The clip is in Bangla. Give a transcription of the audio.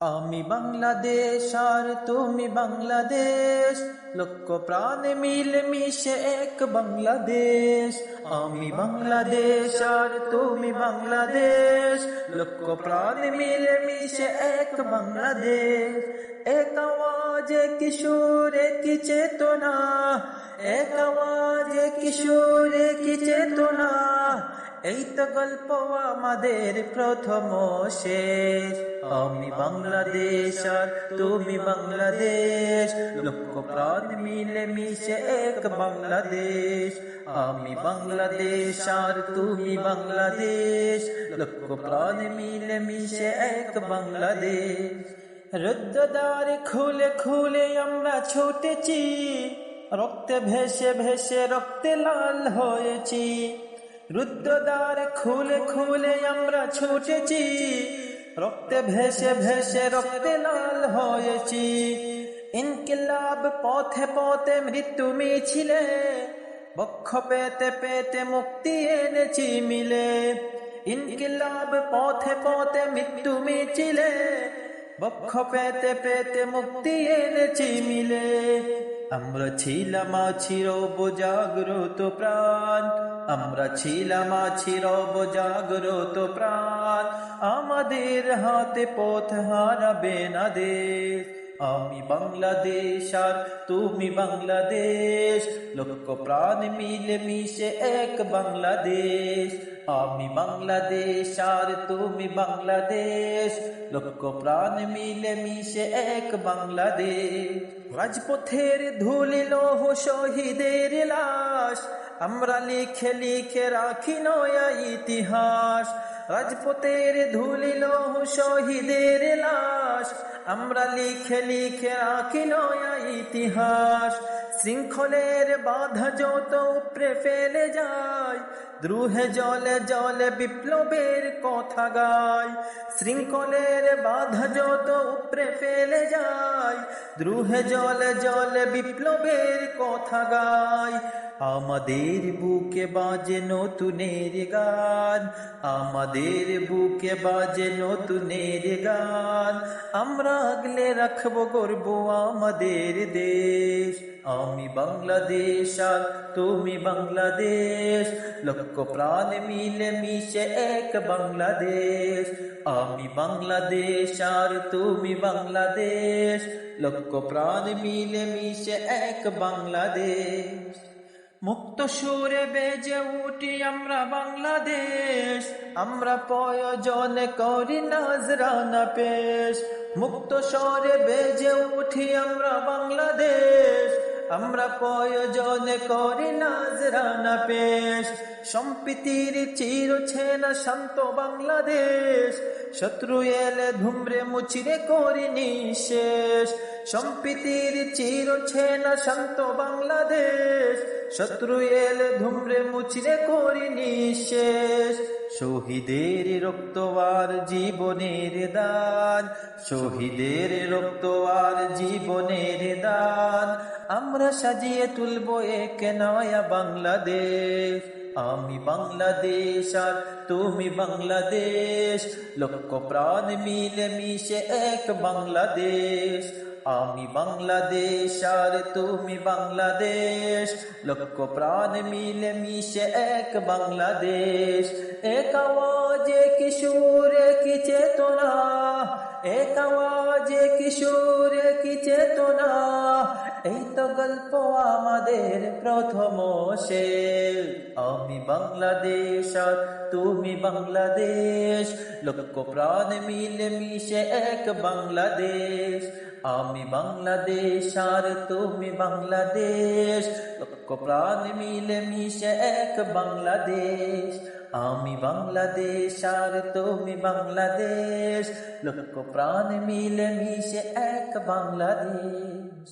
আমি বাংলাদেশ আর তুমি বাংলাদেশ, লক্ষ প্রাণে মিলে মিশে এক বাংলাদেশ। আমি বাংলাদেশ আর তুমি বাংলাদেশ, লক্ষ প্রাণে মিলে মিশে এক বাংলাদেশ। এক আওয়াজে কিশোরে কি চেতনা, এক আওয়াজে কিশোরে কি চেতনা, এই তো গল্প আমাদের প্রথম শেষ। আমি বাংলাদেশ আর তুমি বাংলাদেশ, লক্ষ প্রাণ মিলে মিশে এক বাংলাদেশ। আমি বাংলাদেশ আর তুমি বাংলাদেশ, লক্ষ প্রাণ মিলে মিশে এক বাংলাদেশ। রুদ্ধদ্বার খুলে খুলে আমরা ছুটেছি, রক্তে ভেসে ভেসে রক্তে লাল হয়েছি। রুদ্ধদ্বার খুলে খুলে আমরা ছুটেছি, রক্তে ভেসে ভেসে রক্তে লাল হয়েছি। ইনকিলাব পথে পথে মৃত্যু মিছিলে, বক্ষ পেতে পেতে মুক্তি এনেছি মিলে। ইনকিলাব পথে পথে মৃত্যু মিছিলে, বক্ষ পেতে পেতে মুক্তি এনেছি মিলে। আমরা ছিলাম আছি রব জাগ্রত প্রাণ, আমরা ছিলাম আছি রব জাগ্রত প্রাণ। আমাদের হাতে পথ হারাবে না দেশ। আমি বাংলাদেশ আর তুমি বাংলাদেশ, লক্ষ প্রাণ মিলে মিশে এক বাংলাদেশ। আমি বাংলাদেশ আর তুমি বাংলাদেশ, লক্ষ প্রাণ মিলে মিশে এক বাংলাদেশ। রাজপথের ধুলি লৌহ শহীদের লাশ, আমরা লিখে লিখে রাখি নয়া ইতিহাস। রাজপথের ধুলি লৌহ শহীদের লাশ, আমরা লিখে লিখে রাখি নয়া ইতিহাস। শৃঙ্খলের বাধা যত উপরে ফেলে যায়, দ্রুহে জলে জলে বিপ্লবের কথা গায়। শৃঙ্খলের বাধা যত উপরে ফেলে যায়, দ্রুহে জলে জলে বিপ্লবের কথা গায়। আমাদের বুকে বাজে নতুনের গান, আমাদের বুকে বাজে নতুনের গান। আমরা আগলে রাখবো গর্ব আমাদের দেশ। আমি বাংলাদেশ আর তুমি বাংলাদেশ, লক্ষ প্রাণ মিলে মিশে এক বাংলাদেশ। আমি বাংলাদেশ আর তুমি বাংলাদেশ, লক্ষ প্রাণ মিলে মিশে এক বাংলাদেশ। মুক্ত সুরে বেজে উঠি আমরা বাংলাদেশ, আমরা প্রয়োজনে করি নাজরানা পেশ। মুক্ত স্বরে বেজে উঠি আমরা বাংলাদেশ, আমরা প্রয়োজনে করি নাজরানা পেশ। সম্প্রীতির চির ছেনা শান্ত বাংলাদেশ, শত্রু এলে ধুমরে মুচড়ে করি নিঃশেষ। সম্প্রীতির চির ছেনা শান্ত বাংলাদেশ, শত্রু এলে ধুমরে মুচড়ে করি নিঃশেষ। শহীদের রক্ত আর জীবনের দান, শহীদের রক্ত আর জীবনের দান, আমরা সাজিয়ে তুলবো এক নয়া বাংলাদেশ। আমি বাংলাদেশ আর তুমি বাংলাদেশ, লক্ষ প্রাণ মিলে মিশে এক বাংলাদেশ। আমি বাংলাদেশ আর তুমি বাংলাদেশ, লক্ষ প্রাণ মিলে মিশে এক বাংলাদেশ। এক আওয়াজে কিশোরে কি চেতনা, এক আওয়াজে কিশোরে কি চেতনা, এই তো গল্প আমাদের প্রথম শেষ। আমি বাংলাদেশ আর তুমি বাংলাদেশ, লক্ষ প্রাণ মিলে মিশে এক বাংলাদেশ। আমি বাংলাদেশ আর তুমি বাংলাদেশ, লক্ষ প্রাণ মিলে মিশে এক বাংলাদেশ। আমি বাংলাদেশ আর তুমি বাংলাদেশ, লক্ষ প্রাণ মিলে মিশে এক বাংলাদেশ।